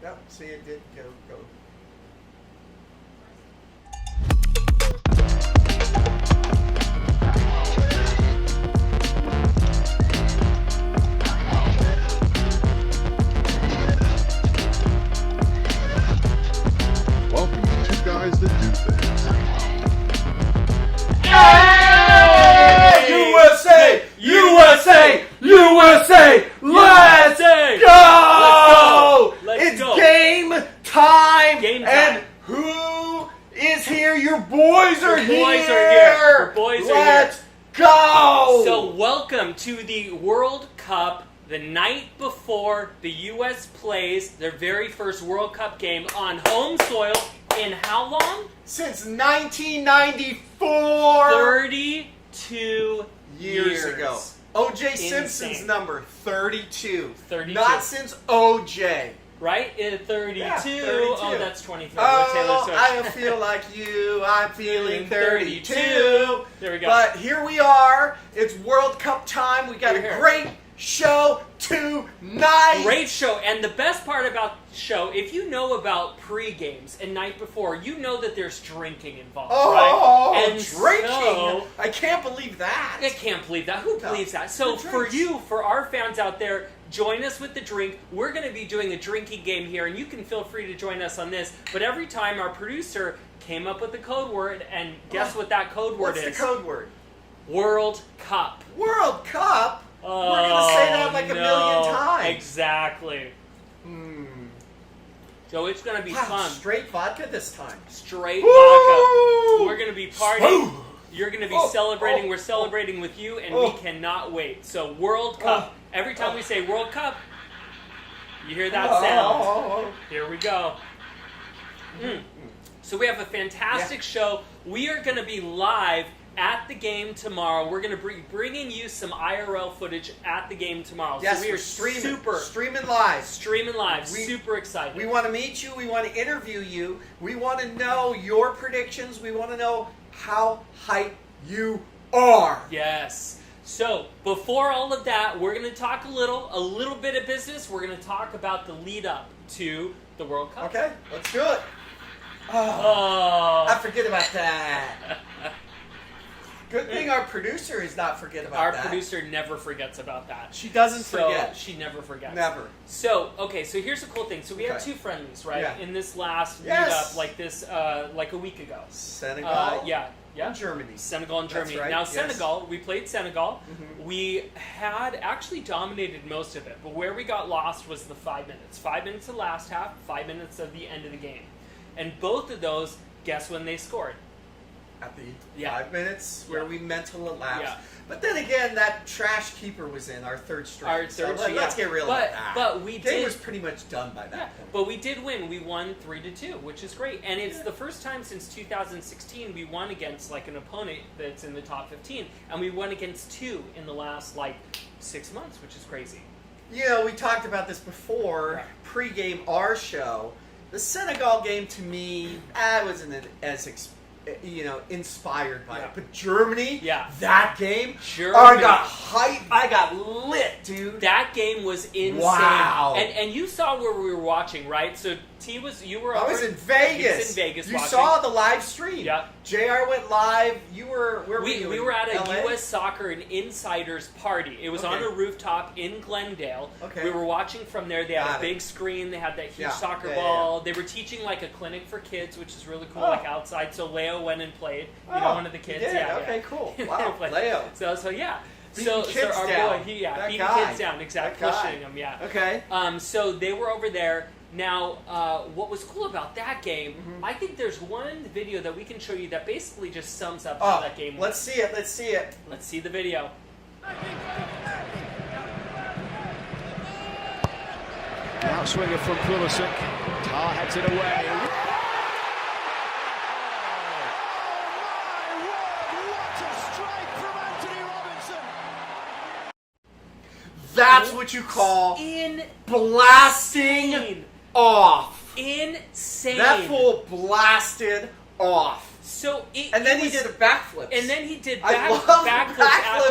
Yep, see, it did go. Welcome to Two Guys That Do Things. Hey! USA! USA! USA! Let's go! Let's go. Game time! Game time. And who is here? Your boys are here! boys are here. Your boys are Let's go! So welcome to the World Cup, the night before the U.S. plays their very first World Cup game on home soil in how long? Since 1994! 32 years ago. O.J. Insane. Simpson's number, 32. 32. Not since O.J. Right? 32. Yeah, 32. Oh, that's 23. Oh, Taylor I Swift. feel like you. I'm feeling 32. 32. There we go. But here we are. It's World Cup time. We got We're a here. great show tonight. Great show. And the best part about the show, if you know about pre-games and night before, you know that there's drinking involved, Oh, right? And drinking. so, I can't believe that. I can't believe that. Who No. believes that? So Who for drinks? you, for our fans out there, join us with the drink. We're going to be doing a drinking game here, and you can feel free to join us on this. But every time our producer came up with the code word, and guess what that code word What's is? the code word? World Cup. World Cup? Oh, We're going to say that like a no. million times. Exactly. So it's going to be Wow, fun. straight vodka this time. Straight Woo! vodka. We're going to be partying. Smooth. You're going to be Oh, celebrating. oh, We're celebrating with you, and oh. we cannot wait. So World Cup. Every time we say World Cup, you hear that sound. Here we go. So we have a fantastic show. We are going to be live at the game tomorrow. We're going to be bringing you some IRL footage at the game tomorrow. Yes, so we are we're streaming live. streaming live. We- Super excited. We want to meet you. We want to interview you. We want to know your predictions. We want to know how hype you are. Yes. So before all of that, we're going to talk a little bit of business. We're going to talk about the lead up to the World Cup. Okay, let's do it. Oh. I forget about that. Good thing our producer is not forget about Our that. producer never forgets about that. She doesn't So forget. she never forgets. Never. So, okay, so here's the cool thing. So we had Okay. 2 friendlies, right? Yeah. In this last Yes. meetup, like this, like a week ago. Senegal. Yeah. And Germany. Senegal and That's Germany. right, Now, yes. Senegal, we played Senegal. Mhm. We had actually dominated most of it, but where we got lost was the 5 minutes. 5 minutes of the last half, 5 minutes of the end of the game. And both of those, guess when they scored? At the Yeah. 5 minutes where Yeah. we mental elapsed. Yeah. But then again, that trash keeper was in our third string. Our So third let's string, get real but, about that. But we Game did. was pretty much done by that Yeah, point. but we did win. We won 3-2, which is great. And it's the first time since 2016 we won against like an opponent that's in the top 15, and we won against 2 in the last like 6 months, which is crazy. You know, we talked about this before, Right. pre-game our show. The Senegal game to me, I wasn't as inspired by Yeah. it. But Germany, Yeah. that game, Germany. I got hype. I got lit, dude. That game was insane. Wow. And you saw where we were watching, right? So you were I over, was in Vegas. He was in Vegas You watching. saw the live stream. Yeah. JR went live. You were where were you? We in were at a LA? U.S. Soccer and Insiders party. It was on Okay. a rooftop in Glendale. Okay. We were watching from there. They had Got a it. big screen. They had that huge Yeah. soccer Yeah, ball. They were teaching like a clinic for kids, which is really cool, Oh. like outside. So Leo went and played. You Oh, know, one of the you kids. did? Yeah. Okay, yeah. cool. They Wow, played. Leo. So yeah. Beating So kids our down. boy, That beating guy. kids down, exactly, That guy. pushing them, yeah. Okay. So they were over there. Now, what was cool about that game, I think there's one video that we can show you that basically just sums up how that game Let's went. see it. Let's see it. Let's see the video. Outswinger from Pulisic. Tar heads it away. That's what you call Insane. blasting off. Insane. That fool blasted off. And then he did a backflip. And then he did I love backflips after,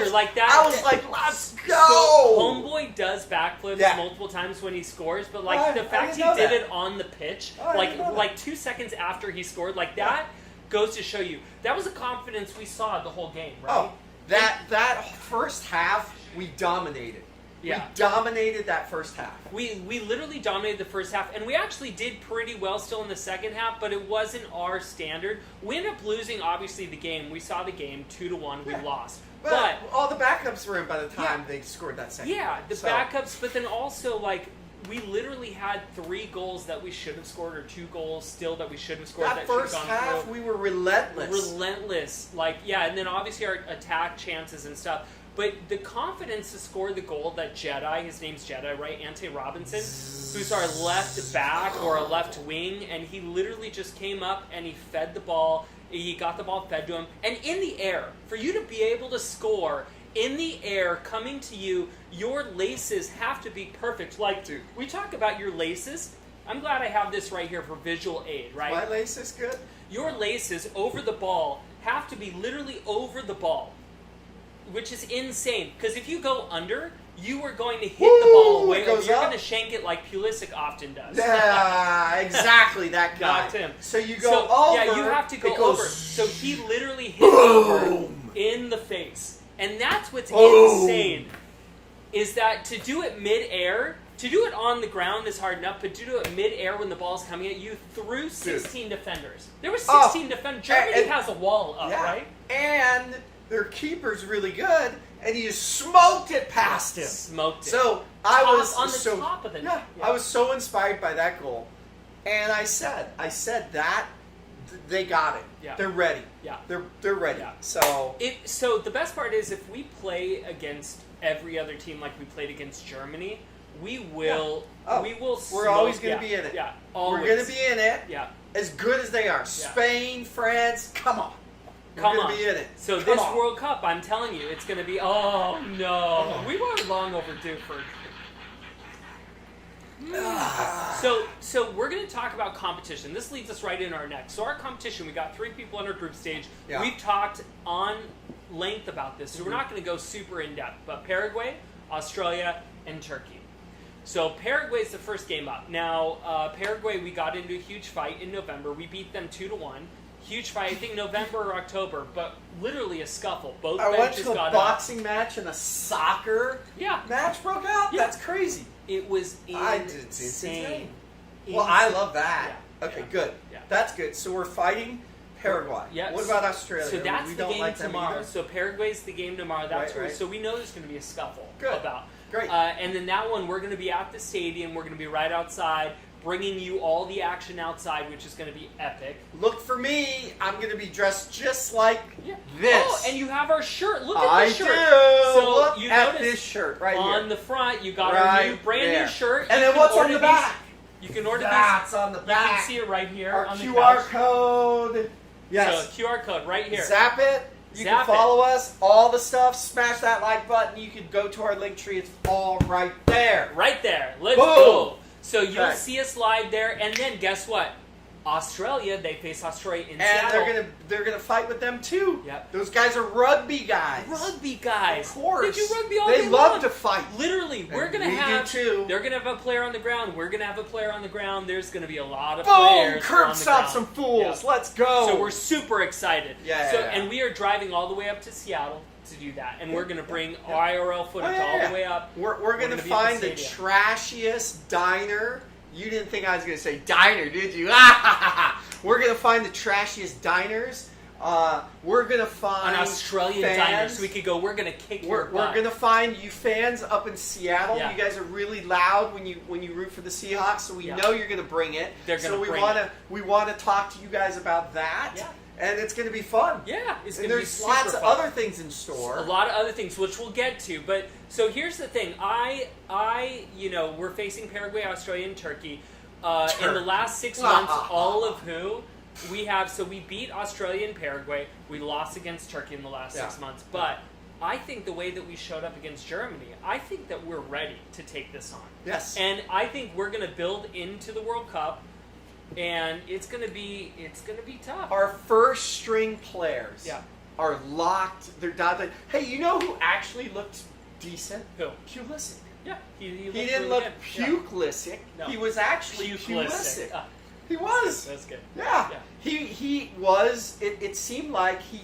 backflips. like that. I was like, let's go! So Homeboy does backflips Yeah. multiple times when he scores, but like Oh, the I fact he didn't know did that. it on the pitch, Oh, I didn't know that. like 2 seconds after he scored, like that goes to show you that was a confidence we saw the whole game, right? Oh, that first half, we dominated. Yeah. We dominated that first half. We literally dominated the first half, and we actually did pretty well still in the second half, but it wasn't our standard. We ended up losing, obviously, the game. We saw the game 2-1. We Yeah. lost. But all the backups were in by the time Yeah. they scored that second. Yeah, the So- backups, but then also, like, we literally had 3 goals that we should have scored, or 2 goals still that we should have scored. That should have first gone half, through. we were relentless. Relentless. Like, yeah, and then obviously our attack chances and stuff. But the confidence to score the goal that Jedi, his name's Jedi, right? Ante Robinson, who's our left back or a left wing, and he literally just came up and he fed the ball. He got the ball fed to him. And in the air, for you to be able to score in the air, coming to you, your laces have to be perfect. Like, Dude. we talk about your laces. I'm glad I have this right here for visual aid, right? My lace is good. Your laces over the ball have to be literally over the ball, which is insane. Because if you go under, you are going to hit the ball way it goes over. You're up. going to shank it like Pulisic often does. Yeah, exactly that guy. Knocked him. So you go So, over. yeah, you have to go it goes over. So he literally hit over in the face. And that's what's insane, is that to do it mid-air, to do it on the ground is hard enough, but to do it mid-air when the ball's coming at you through 16 defenders. There were 16 defenders. Germany has a wall up, yeah. right? And their keeper's really good, and he just smoked it past him. Smoked it. So I Top- was on the so top of the yeah, net. Yeah. I was so inspired by that goal, and I said that they got it. Yeah. They're ready. Yeah. They're ready. Yeah. So So the best part is if we play against every other team like we played against Germany, we will we will we're smoke- always going to yeah, be in it. Yeah, We're always. going to be in it. Yeah. As good as they are. Spain, France, come on. We're Come going on. to be in it. So Come this on. World Cup, I'm telling you, it's going to be, oh no. We were long overdue for... So we're going to talk about competition. This leads us right into our next. So our competition, we got 3 people on our group stage. Yeah. We've talked on length about this, so we're not going to go super in-depth. But Paraguay, Australia, and Turkey. So Paraguay's the first game up. Now, Paraguay, we got into a huge fight in November. We beat them 2-1. Huge fight, I think November or October, but literally a scuffle. Both I went benches to a got up. boxing match and a soccer Yeah. match broke out. Yeah. That's crazy. It was It's insane. insane. Well, I love that. Yeah. Okay, Yeah. good. Yeah. That's good. So we're fighting Paraguay. Yes. What about Australia? So that's we the don't game like them tomorrow. either. So Paraguay's the game tomorrow. That's Right, right. So we know there's going to be a scuffle Good. about. Great. And then that one, we're going to be at the stadium. We're going to be right outside, bringing you all the action outside, which is going to be epic. Look for me. I'm going to be dressed just like Yeah. this. Oh, and you have our shirt. Look at I the shirt. do. So Look you at notice this shirt right on here. the front, you got our new, brand there. new shirt. And You then can what's on order the these- back? You can order That's these. on the You back. can see it right here Our on the QR couch. code. Yes. So QR code right here. Zap it. You Zap can follow us. All the stuff. Smash that like button. You can go to our link tree. It's all right there. Right there. Let's Boom. go. So you'll Okay. see us live there, and then guess what? Australia, they face Australia in And Seattle. they're gonna fight with them too. Yep. Those guys are rugby guys. Rugby guys. Of course. They do rugby all They day love long. to fight. Literally, we're And gonna we do have. too. They're gonna have a player on the ground. We're gonna have a player on the ground. There's gonna be a lot of Boom! players Curb on the stop ground. some fools. Yeah. Let's go. So we're super excited. Yeah, So yeah, yeah. and we are driving all the way up to Seattle to do that, and we're gonna bring IRL footage all the way up. We're gonna gonna be at the find the stadium. trashiest diner. You didn't think I was gonna say diner, did you? We're gonna find the trashiest diners. We're gonna find An Australian fans. diner, so we could go. We're gonna kick your We're butt. gonna find you fans up in Seattle. Yeah. You guys are really loud when you root for the Seahawks, so we Yeah. know you're gonna bring it. They're gonna so bring it. we wanna talk to you guys about that. Yeah. And it's gonna be fun. Yeah, it's And gonna be there's super lots of fun. other things in store. A lot of other things, which we'll get to. But so here's the thing: we're facing Paraguay, Australia, and Turkey. In the last 6 months, all of who we have. So we beat Australia and Paraguay. We lost against Turkey in the last 6 months. But I think the way that we showed up against Germany, I think that we're ready to take this on. Yes. And I think we're going to build into the World Cup and it's gonna be tough. Our first string players Yeah. are locked. They're dotted. Hey, you know who actually looked decent? Who? Pulisic. Yeah, he He looked didn't really look good. Pulisic. No. He was actually Pulisic. Pulisic. Ah, He was. that's good. Yeah. Yeah. He was. It seemed like he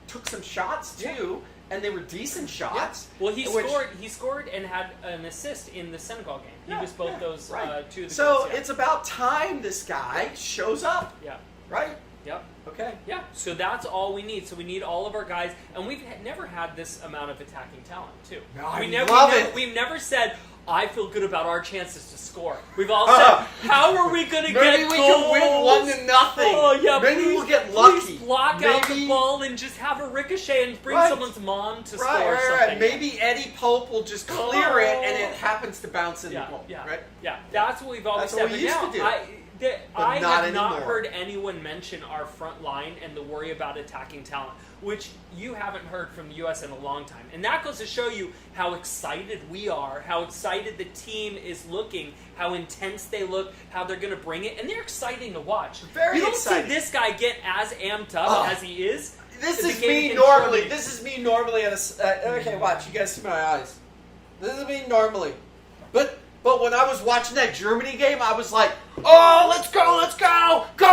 took some shots too, Yeah. and they were decent shots. Well, he which- scored. He scored and had an assist in the Senegal game. He Yeah, was both yeah, those right. two of the So goals, yeah. it's about time this guy shows up, yeah. right? Yep. Okay. Yeah, so that's all we need. So we need all of our guys, and we've never had this amount of attacking talent too. No, I we never, love we never, it. We've never said, "I feel good about our chances to score." We've all said, "How are we going to get Maybe we goals? can win 1-0. Oh yeah, Maybe please, we'll get lucky. Please block out the Maybe- ball and just have a ricochet and bring Right. someone's mom to Right, score right, something. right. Maybe Eddie Pope will just clear it, and it Oh. happens to bounce in Yeah, the goal. yeah, Right? yeah. That's what we've always That's said. what we But used now, to do. I not have not anymore. heard anyone mention our front line and the worry about attacking talent, which you haven't heard from the U.S. in a long time. And that goes to show you how excited we are, how excited the team is looking, how intense they look, how they're going to bring it, and they're exciting to watch. Very you don't exciting. see this guy get as amped up Oh. as he is. This at the is game me against normally. Germany. This is me normally at a. Okay, watch. You guys see my eyes. This is me normally. But when I was watching that Germany game, I was like, "Oh, let's go, let's go, go,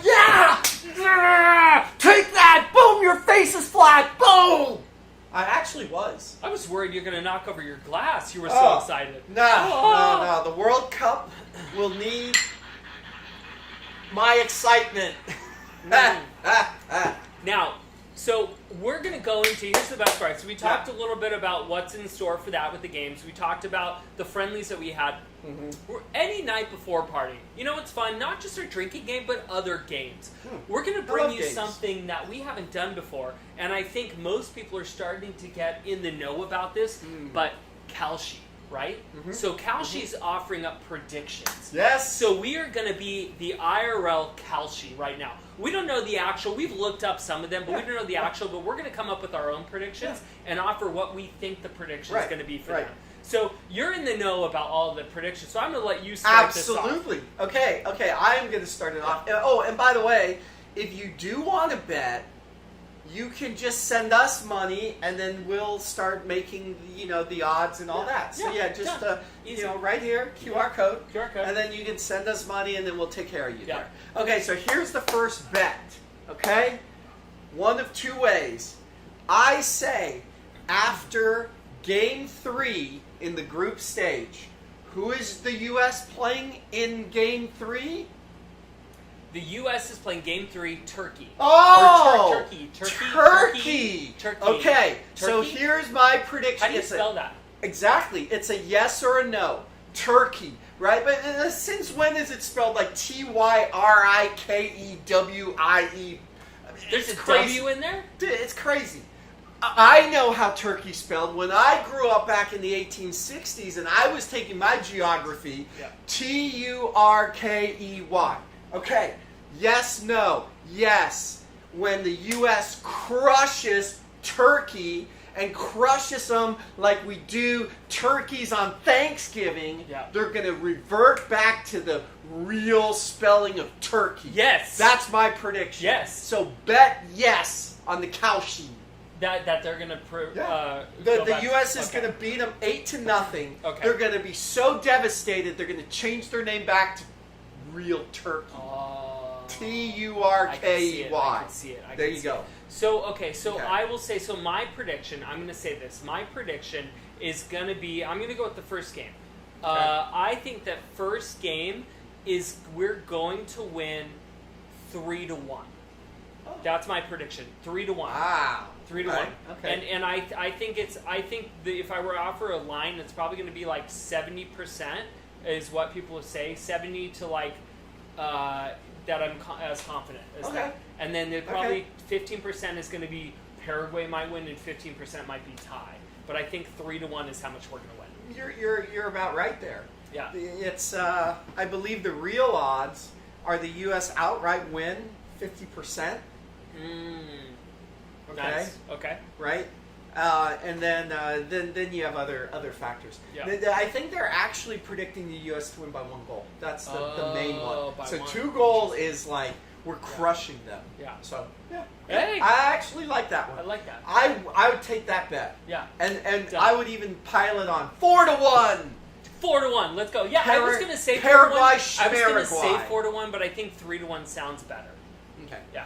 yeah! Take that! Boom! Your face is flat! Boom!" I actually was. I was worried you're going to knock over your glass. You were so Oh. excited. No. The World Cup will need my excitement. Now, so we're going to go into, here's the best part. So we talked a little bit about what's in store for that with the games. We talked about the friendlies that we had. Any night before party. You know what's fun? Not just our drinking game, but other games. We're going to I bring love you games. something that we haven't done before. And I think most people are starting to get in the know about this. But Kalshi, right? So Kalshi's offering up predictions. Yes. So we are going to be the IRL Kalshi right now. We don't know the actual. We've looked up some of them, but we don't know the actual. But we're going to come up with our own predictions and offer what we think the prediction is Right, going to be for right. them. So you're in the know about all the predictions. So I'm going to let you start this off. Absolutely. Okay. I am going to start it off. Oh, and by the way, if you do want to bet, you can just send us money, and then we'll start making the odds and all that. So Yeah, just done. Easy. right here, QR code, QR code. and then you can send us money, and then we'll take care of you Yeah. there. Okay. So here's the first bet. Okay, one of two ways. I say after Game 3 in the group stage, who is the U.S. playing in Game 3? The U.S. is playing Game 3, Turkey. Oh! Or Turkey. Turkey! Okay, so Turkey? here's my prediction. How do you It's spell that? Exactly. It's a yes or a no. Turkey, right? But since when is it spelled like Tyrikewie? There's a crazy. W in there? Dude, it's crazy. I know how Turkey spelled. When I grew up back in the 1860s and I was taking my geography, Yeah. Turkey. Okay, yes, no, yes. When the U.S. crushes Turkey and crushes them like we do turkeys on Thanksgiving, Yeah. they're going to revert back to the real spelling of turkey. Yes. That's my prediction. Yes. So bet yes on the cow sheet. That they're going to The U.S. is going to beat them 8-0. Okay. They're going to be so devastated. They're going to change their name back to Real Turkey. Turkey. I can see it. There you go. So Okay. I will say, so my prediction, I'm going to say this. My prediction is going to be, I'm going to go with the first game. I think that first game is, we're going to win 3-1. That's my prediction. 3-1. Wow. 3-1. Right. Okay. And I think if I were to offer a line, it's probably going to be like 70% is what people would say. 70 to like that I'm as confident as Okay. that. And then probably 15% is going to be Paraguay might win and 15% might be tie. But I think 3-1 is how much we're going to win. You're about right there. Yeah. It's I believe the real odds are the U.S. outright win 50%. Mm. Okay. Nice. Okay. Right? And then you have other factors. Yeah. I think they're actually predicting the U.S. to win by 1 goal. That's the main one. by So one. 2 goal is like we're crushing them. Yeah. So yeah. Hey. I actually like that one. I like that. I would take that bet. Yeah. And Done. I would even pile it on 4-1. 4-1. Let's go. Yeah, I was gonna say 4-1. Paraguay, I was gonna say Schmaraguay. 4-1, but I think 3-1 sounds better. Okay. Yeah.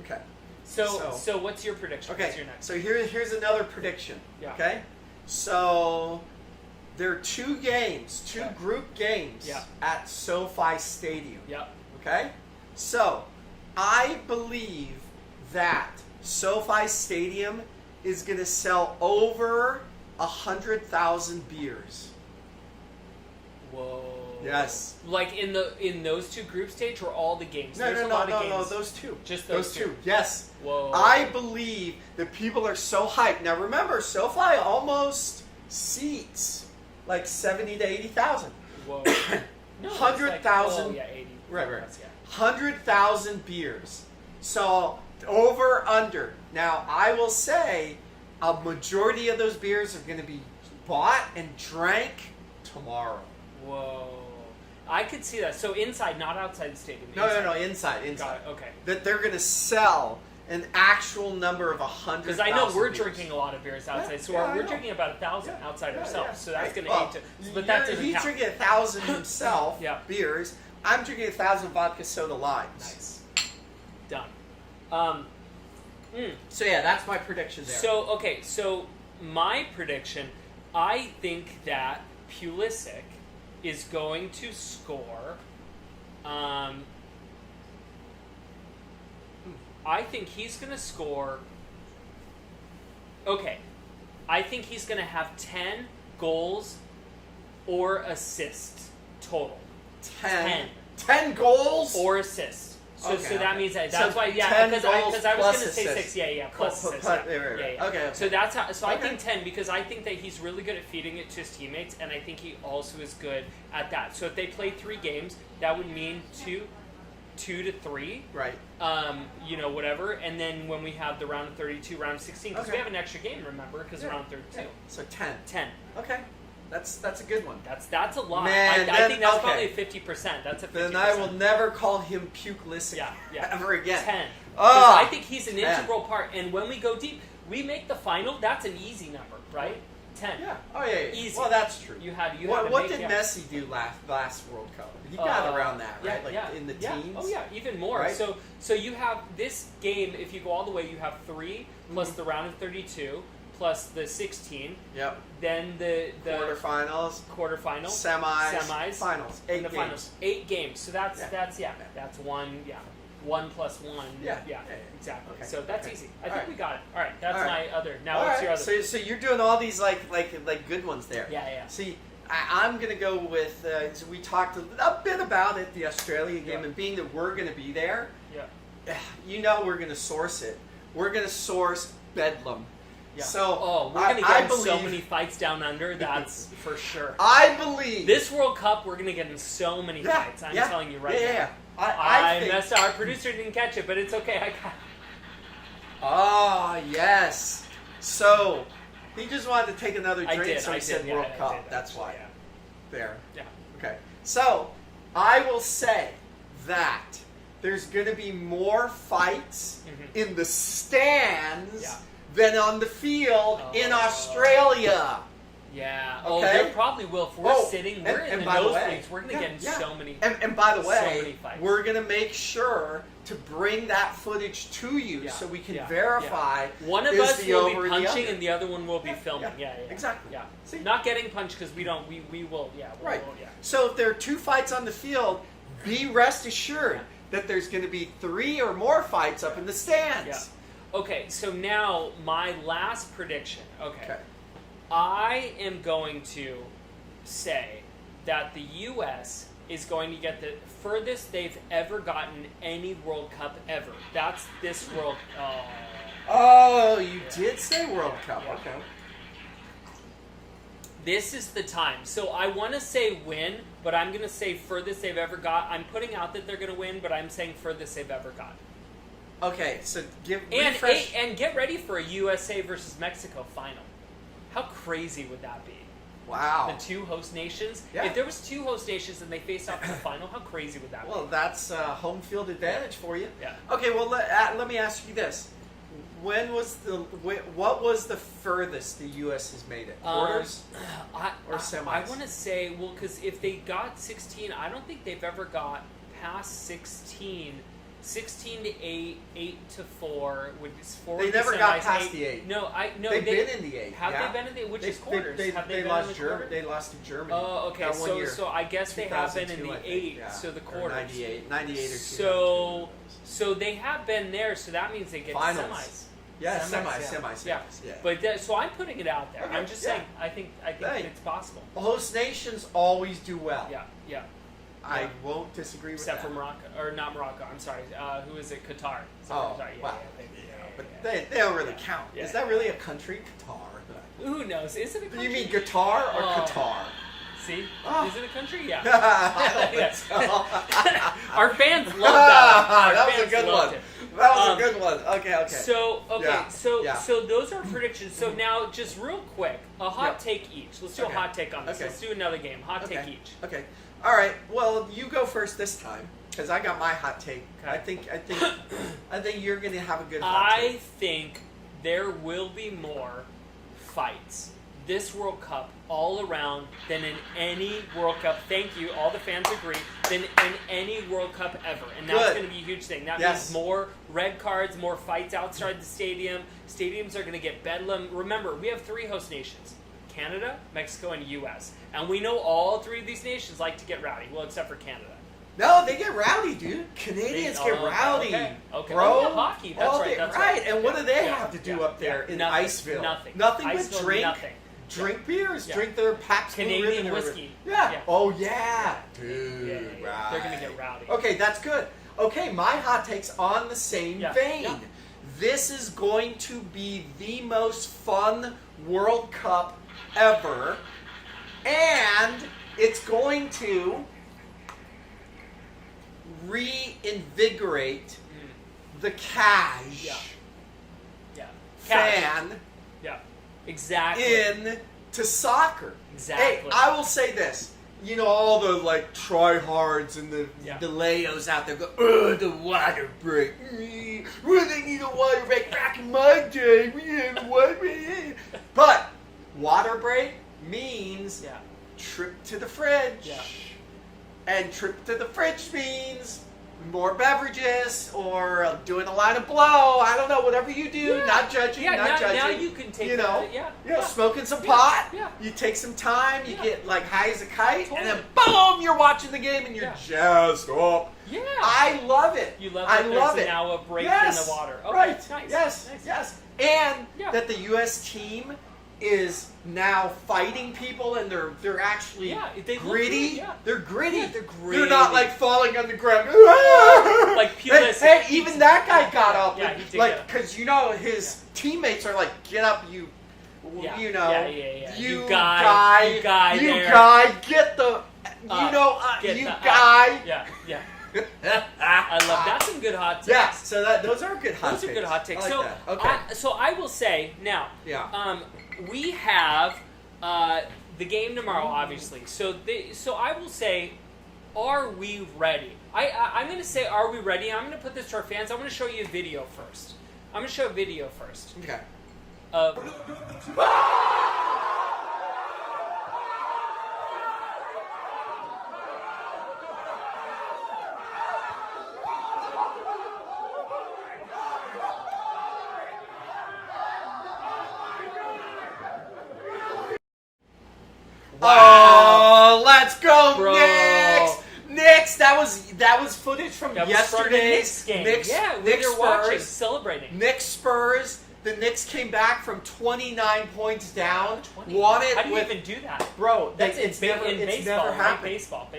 Okay. So what's your prediction? Okay. What's your next? So here's another prediction. Yeah. Okay. So there are 2 games, 2 Okay. group games Yeah. at SoFi Stadium. Yep. Okay? So, I believe that SoFi Stadium is going to sell over 100,000 beers. Whoa. Yes. Like in those 2 group stage or all the games? No, There's no, a no, lot no, of games. no, those 2. Just those two. 2. Yes. Whoa. I believe that people are so hyped. Now, remember, SoFi almost seats like 70 to 80,000. Whoa. No, it's 100,000. Like, oh, yeah, 80. Right. Yeah. 100,000 beers. So, over, under. Now, I will say a majority of those beers are going to be bought and drank tomorrow. Whoa. I could see that. So inside, not outside the stadium. No, inside. Got it. Okay. That they're going to sell an actual number of 100,000 Because I know we're beers. drinking a lot of beers outside, Yeah, so yeah, I we're know. drinking about 1,000 outside ourselves. So that's going to Well, aid to. But that doesn't he's count. drinking 1,000 himself Yeah. beers. I'm drinking 1,000 vodka soda limes. Nice. Done. So yeah, that's my prediction there. So my prediction, I think that Pulisic is going to score. I think he's going to score. Okay, I think he's going to have 10 goals or assists total. 10 goals or assists. So Okay, that okay. means that's So why, 10 because goals I was plus going to say assists. 6, plus Plus- assists, plus- yeah. right. Yeah. Okay. So that's how. So I Okay. think 10 because I think that he's really good at feeding it to his teammates, and I think he also is good at that. So if they play 3 games, that would mean 2 to 3. Right. Whatever, and then when we have the round of 32, round of 16, because we Okay. have an extra game, remember, because Yeah. round of 32. Yeah. So 10. 10. Okay. That's a good one. That's a lot. Man, I then- think that's okay. probably 50%. That's a 50%. Then I will never call him Pulisic Yeah. ever again. 10. Oh, Because I think he's an 10. integral part. And when we go deep, we make the final. That's an easy number, right? 10. Yeah. Oh yeah. Easy. Well, that's true. You had to What make, did yeah. Messi do last World Cup? He got around that, right? In the teens. Oh yeah, even more. Right? So you have this game. If you go all the way, you have 3 plus the round of 32 plus the 16. Yep. Then the Quarterfinals, quarterfinal, semis, finals. 8 and the games. finals. 8 games. So that's Yeah. that's 1. Yeah. 1 plus 1. Yeah. Exactly. Okay. So that's Okay. easy. I All think right. we got it. All right. That's All right. my other. Now All what's right. your other? So you're doing all these like good ones there. Yeah. See, I'm gonna go with. So we talked a bit about it, the Australia game, Yeah. and being that we're gonna be there. Yeah. We're gonna source it. We're gonna source Bedlam. Yeah. So we're gonna I get in so believe- many fights down under. That's for sure. I believe This World Cup, we're gonna get in so many Yeah, fights. I'm yeah, telling you right yeah, now. yeah. I think. messed up. Our producer didn't catch it, but it's okay. I got. Ah, yes. So he just wanted to take another I drink, did. so he said World I Cup. did, That's actually, why. Yeah. There. Yeah. Okay. So I will say that there's going to be more fights in the stands Yeah. than on the field in Oh. Australia. Yeah. Okay. Oh, there probably will. If we're sitting, we're in the by the way- nosebleeds. We're gonna get in so many. And by the so way, many fights. we're going to make sure to bring that footage to you Yeah, so we can yeah, verify. One of is us the will over be or the punching, under. and the other one will be filming. Yeah. Exactly. Yeah. See? Not getting punched because we don't. We will. Yeah. Right. Yeah. So if there are 2 fights on the field, be rest assured that there's going to be 3 or more fights up in the stands. Yeah. Okay. So now my last prediction. Okay. I am going to say that the U.S. is going to get the furthest they've ever gotten any World Cup ever. That's this World. Oh, you did say World Cup. Yeah. Okay. This is the time. So I want to say win, but I'm going to say furthest they've ever got. I'm putting out that they're going to win, but I'm saying furthest they've ever got. Okay, so And refresh. and get ready for a USA versus Mexico final. How crazy would that be? Wow. The two host nations. Yeah. If there was two host nations and they faced off in the final, how crazy would that Well, be? that's home field advantage for you. Yeah. Okay, well let me ask you this: what was the furthest the U.S. has made it? Quarters or semis? I want to say, well, because if they got 16, I don't think they've ever got past 16. 16 to 8, 8 to 4 would be 4. They never got past the 8. No, They've been in the 8. Have yeah. they been in the 8? Which is They- quarters? Have they been lost in the Germany. quarters? They lost to Germany. Oh, okay. that one year. So I guess they have been in 2002, the I think, 8, yeah. so the Or quarters. 98 or 2002. So they have been there, so that means they get Finals. semis. Yeah, Semis, semis. Yeah. But so I'm putting it out there. Okay, I'm just yeah. saying. I think Hey. it's possible. Host nations always do well. Yeah. I Yeah. won't disagree with Except that. for Morocco, or not Morocco. I'm sorry. Who is it? Qatar. Except for Oh, Qatar. wow. Yeah. But they don't really Yeah. count. Yeah. Is that really a country? Qatar. Who knows? Is it a Do country? you mean guitar or Oh. Qatar? See? Oh. Is it a country? Yeah. I don't think Yeah. so. Our fans love that. Our That was a fans good loved one. it. That was a good one. Okay. So Yeah. so those are predictions. So now, just real quick, a hot Yep. take each. Let's do Okay. a hot take on this. Okay. Let's do another game. Hot Okay. take each. Okay. All right. Well, you go first this time because I got my hot take. Okay. I think you're going to have a good hot I take. think there will be more fights this World Cup all around than in any World Cup. Thank you, all the fans agree. Than in any World Cup ever, and that's Good. going to be a huge thing. That Yes. means more red cards, more fights outside the stadium. Stadiums are going to get bedlam. Remember, we have 3 host nations: Canada, Mexico, and U.S. And we know all 3 of these nations like to get rowdy. Well, except for Canada. No, they get rowdy, dude. Canadians get rowdy, Okay. bro. Oh, yeah, hockey. That's Oh, right. they- That's right. And what do they Yeah, have to do yeah, up there yeah. in Nothing, Iceville? Nothing. Nothing but Iceville, drink. Nothing. Drink beers. Yeah. Drink their Pabst Blue Canadian Ribbon or whatever. whiskey. Yeah. Yeah. Oh yeah, dude. Yeah. Right. They're gonna get rowdy. Okay, that's good. Okay, my hot take's on the same Yeah, vein. yeah. This is going to be the most fun World Cup ever, and it's going to reinvigorate the cash Yeah. Cash. fan Yeah. Exactly. into soccer. Exactly. Hey, I will say this. You know, all the like tryhards and the Yeah. Leos out there go, oh, the water break. Well, they need a water break. Back in my day, we had a water break. But water break means Yeah. trip to the fridge. Yeah. And trip to the fridge means more beverages or doing a line of blow. I don't know, whatever you do. Yeah. Not judging, Yeah. not judging. Now you can take you know, that. Yeah. you know, Yeah. smoking some Yeah. pot. Yeah. You take some time. You Yeah. get like high as a kite, Totally. and then boom, you're watching the game and you're Yeah. jazzed up. Yeah. I love it. You love I that love there's it. now a break Yes. in the water. Okay. Right. Nice. Yes. Nice. Yes. And Yeah. that the U.S. team is now fighting people, and they're actually Yeah, they look gritty. good, yeah. They're gritty. Yeah, they're They're not gritty. like falling on the ground. Like hey, Pulis. hey, even that guy got up. Yeah, and, he did like, get up. because you know his teammates are like, "Get up, you." Yeah. You know, Yeah. you You guy, guy you there. guy, get the, Get you the, guy. Yeah. I love that's some good hot takes. Yeah, so those are good hot Those takes. are good hot takes. I like So, that. Okay. so I will say now. Yeah. We have the game tomorrow, obviously. So I will say, are we ready? I'm going to say, are we ready? I'm going to put this to our fans. I'm going to show you a video first. I'm going to show a video first. Okay. Wow. Oh, let's go, Bro. Knicks! That was footage from That was from the yesterday's Knicks game. Knicks, Yeah, we Knicks were watching, Spurs. celebrating. Knicks Spurs. The Knicks came back from 29 points down. 20. Won it How do you with even do that? bro. That's it's in, never in it's baseball, never right? happened. Baseball.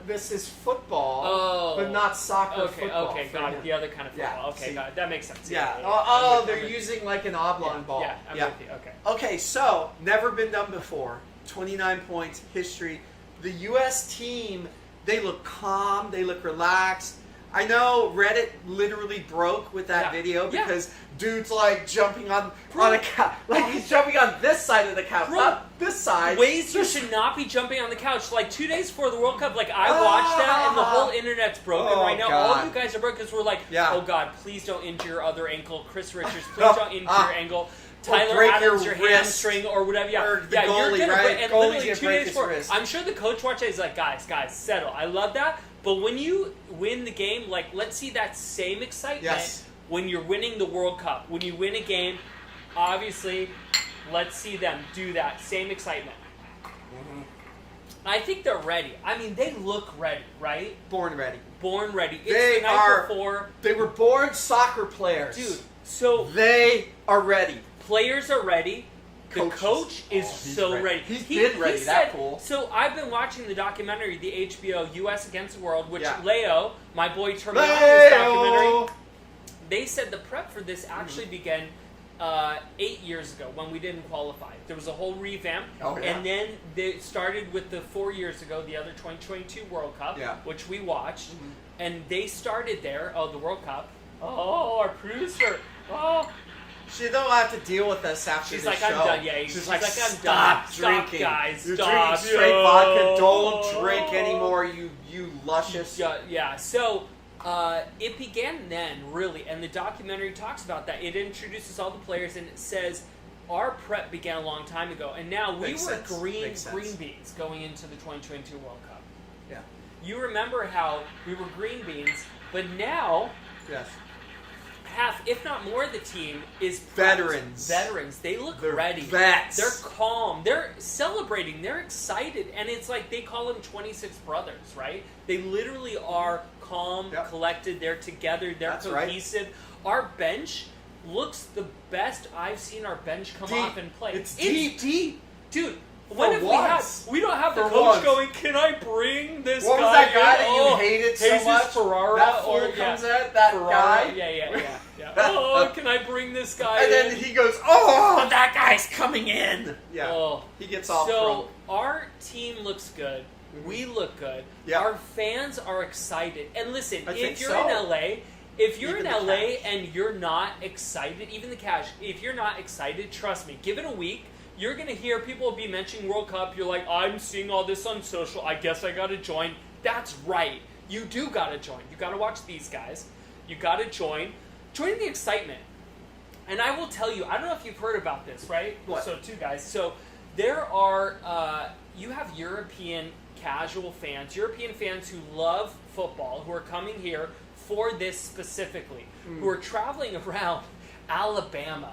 This is football, Oh. but not soccer. Okay, football okay, for got him. it. The other kind of Yeah, football. Okay, see. got it. That makes sense. Yeah. I'm Oh, with- they're I'm with- using like an oblong ball. Yeah, I'm with you. Okay. Okay, so never been done before. 29 points, history. The U.S. team, they look calm, they look relaxed. I know Reddit literally broke with that video because dude's like jumping on a couch. Like he's jumping on this side of the couch, not this side. Ways you should not be jumping on the couch. Like 2 days before the World Cup, like I watched that and the whole internet's broken right now. God. All you guys are broken because we're like, oh God, please don't injure your other ankle. Chris Richards, please don't injure your ankle. Tyler break Adams, your your wrist. hamstring or whatever. Yeah, Or the yeah, goalie, you're gonna right? break. And Goalie's literally gonna 2 break days his before, wrist. I'm sure the coach watched it. He's like, guys, settle. I love that. But when you win the game, like let's see that same excitement when you're winning the World Cup. When you win a game, obviously, let's see them do that same excitement. Mm-hmm. I think they're ready. I mean, they look ready, right? Born ready. Born ready. It's They the night are. before. They were born soccer players, Dude, so they are ready. players are ready. The Coaches. coach is He's so ready. He's been ready. That's cool. So I've been watching the documentary, the HBO U.S. Against the World, which Yeah. Leo, my boy, turned me on to Leo! this documentary. They said the prep for this actually began 8 years ago when we didn't qualify. There was a whole revamp, and then they started with the 4 years ago, the other 2022 World Cup, which we watched, and they started there. Oh, the World Cup. Oh, our producer. Oh. She don't have to deal with us after She's the like, show. I'm done. Yeah, She's like, I'm stop done. drinking. Stop, guys. You're Stop. drinking straight vodka. Don't drink anymore, you luscious. Yeah. So it began then, really, and the documentary talks about that. It introduces all the players, and it says our prep began a long time ago, and now we Makes were sense. green Makes sense. beans going into the 2022 World Cup. Yeah. You remember how we were green beans, but now Yes. half, if not more, of the team is Veterans. Veterans. They look They're ready. vets. They're calm. They're celebrating. They're excited. And it's like they call them 26 brothers, right? They literally are calm, collected. They're together. They're cohesive. Our bench looks the best I've seen our bench come off and play. It's deep. Dude, when have we don't have the For coach once. going, can I bring this guy What was that guy in? that you hated so Jesus much? Ferrara, That fool or, comes out, that Ferrara. guy? Yeah. Oh, can I bring this guy And in? then he goes, oh, that guy's coming in. Yeah. Oh. He gets all So, drunk. our team looks good. We look good. Yeah. Our fans are excited. And listen, I think if you're so. in LA, if you're Even in the LA Cash. and you're not excited, even the Cash, if you're not excited, trust me, give it a week. You're going to hear people be mentioning World Cup. You're like, I'm seeing all this on social. I guess I got to join. That's right. You do got to join. You got to watch these guys. You got to join. Join the excitement. And I will tell you, I don't know if you've heard about this, right? What? So, two guys. So, there are, you have European casual fans, European fans who love football, who are coming here for this specifically, who are traveling around Alabama,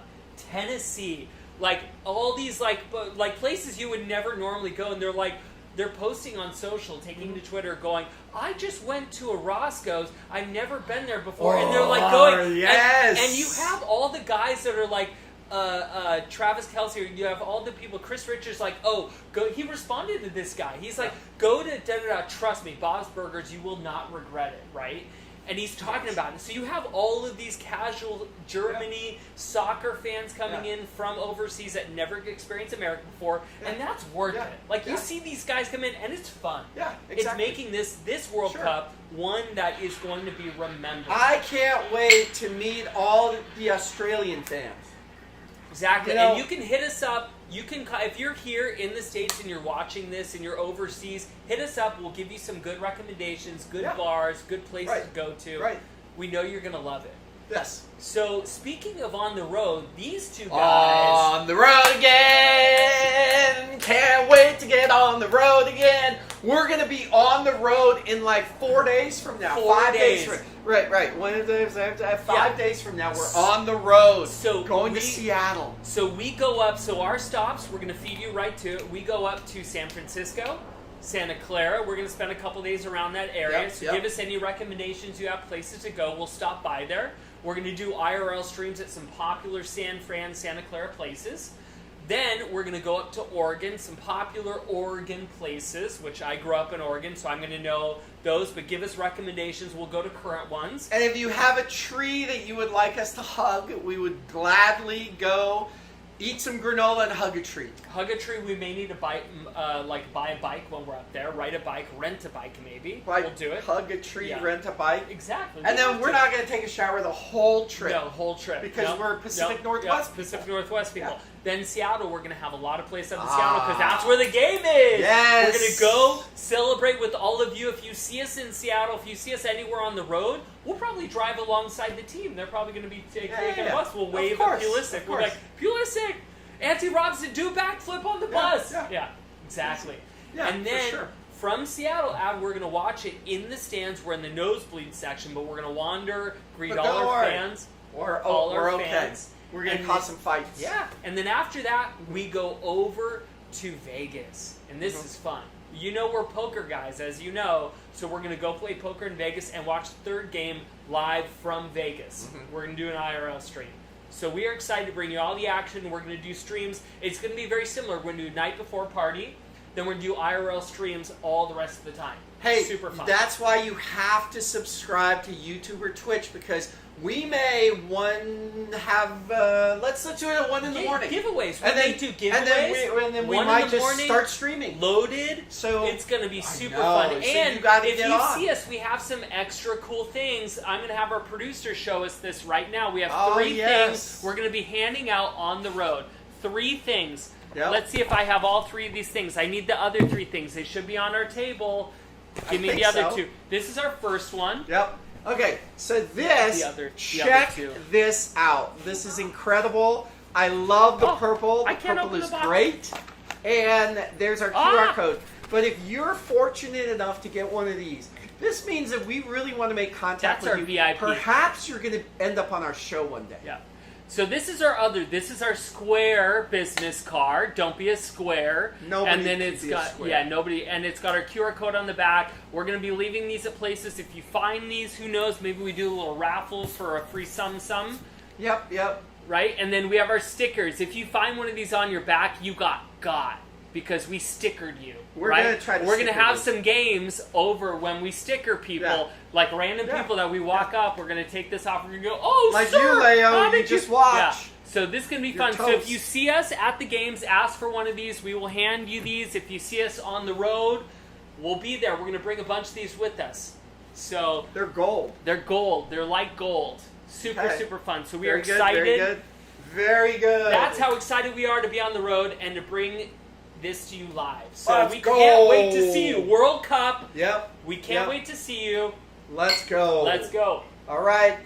Tennessee, like all these like places you would never normally go, and they're posting on social, taking to Twitter, going, I just went to a Roscoe's, I've never been there before, and they're like going, yes. and you have all the guys that are like, Travis Kelce, you have all the people, Chris Richards, like, oh, go. He responded to this guy. He's like, go to da-da-da, trust me, Bob's Burgers, you will not regret it, right? And he's talking about it. So you have all of these casual Germany soccer fans coming in from overseas that never experienced America before, and that's worth it. Like, you see these guys come in, and it's fun. Yeah, exactly. It's making this World Cup one that is going to be remembered. I can't wait to meet all the Australian fans. Exactly, You know, and you can hit us up. You can, if you're here in the States and you're watching this and you're overseas, hit us up. We'll give you some good recommendations, good bars, good places to go to. Right. We know you're going to love it. Yes. So, speaking of on the road, these two guys... On the road again! Can't wait to get on the road again! We're going to be on the road in like 4 days from now. 4 days. from Right. One of those, 5 days from now, we're on the road. So going to Seattle. So we go up, so our stops, we're going to feed you right to it. We go up to San Francisco, Santa Clara. We're going to spend a couple days around that area. So give us any recommendations you have, places to go. We'll stop by there. We're going to do IRL streams at some popular San Fran, Santa Clara places. Then we're going to go up to Oregon, some popular Oregon places, which I grew up in Oregon, so I'm going to know those. But give us recommendations. We'll go to current ones. And if you have a tree that you would like us to hug, we would gladly go Eat some granola and hug a tree. Hug a tree. We may need to buy a bike when we're up there. Ride a bike, rent a bike, maybe. Like, we'll do it. Hug a tree, Yeah. rent a bike. Exactly. And then we're not going to take a shower the whole trip. No, whole trip. Because Nope. we're Pacific Northwest people. Pacific Northwest people. Yeah. Then Seattle, we're going to have a lot of places up in Seattle because that's where the game is. Yes. We're going to go celebrate with all of you. If you see us in Seattle, if you see us anywhere on the road, we'll probably drive alongside the team. They're probably going to be taking us. We'll wave at Pulisic. We're like, Pulisic, Anthony Robinson, do a backflip on the bus. Yeah. Exactly. Yeah, and then for sure. from Seattle out, we're going to watch it in the stands. We're in the nosebleed section, but we're going to wander, greet But all don't our worry. fans. We're our okay. fans. We're going to And cause some fights. Yeah, and then after that, we go over to Vegas, and this is fun. You know we're poker guys, as you know, so we're going to go play poker in Vegas and watch the third game live from Vegas. We're going to do an IRL stream. So we are excited to bring you all the action. We're going to do streams. It's going to be very similar. We're going to do night before party, then we're going to do IRL streams all the rest of the time. Hey, super fun. That's why you have to subscribe to YouTube or Twitch, because we may let's do it at 1 in the morning. Giveaways. And then, do giveaways. and then we 1 in might the just morning, start streaming. Loaded. So it's going to be super know, fun. so And you gotta if get you on. see us, we have some extra cool things. I'm going to have our producer show us this right now. We have Oh, 3 yes. things we're going to be handing out on the road. 3 things. Yep. Let's see if I have all 3 of these things. I need the other 3 things. They should be on our table. Give me think the other so. 2. This is our first one. Yep. Okay, so this, The check other 2. this out. This is incredible. I love the purple. The I can't purple open is the box. great. And there's our QR code. But if you're fortunate enough to get one of these, this means that we really want to make contact That's with our you. VIP. Perhaps you're going to end up on our show one day. Yeah. So this is our square business card. Don't be a square. Nobody and then can it's be a got square. nobody, and it's got our QR code on the back. We're gonna be leaving these at places. If you find these, who knows? Maybe we do a little raffle for a free some, Yep. right? And then we have our stickers. If you find one of these on your back, you got because we stickered you. We're right? gonna try to We're gonna sticker have these. some games over when we sticker people, Yeah. like random Yeah. people that we walk up. We're gonna take this off. We're gonna go, oh, Like sir, you, Leo, how you did just watch. Yeah. So this is going to be You're fun. So if toast. you see us at the games, ask for one of these. We will hand you these. If you see us on the road, we'll be there. We're going to bring a bunch of these with us. So They're gold. they're gold. They're like gold. Super, Okay. super fun. So we Very are excited. Good, very good. Very good. That's how excited we are to be on the road and to bring this to you live. So Let's we go. can't wait to see you. World Cup. Yep. We can't Yep. wait to see you. Let's go. Let's go. All right.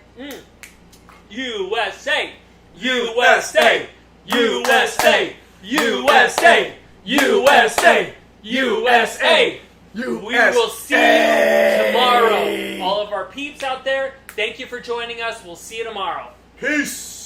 USA! USA! USA! USA! USA! USA! We will see you tomorrow. All of our peeps out there, thank you for joining us. We'll see you tomorrow. Peace.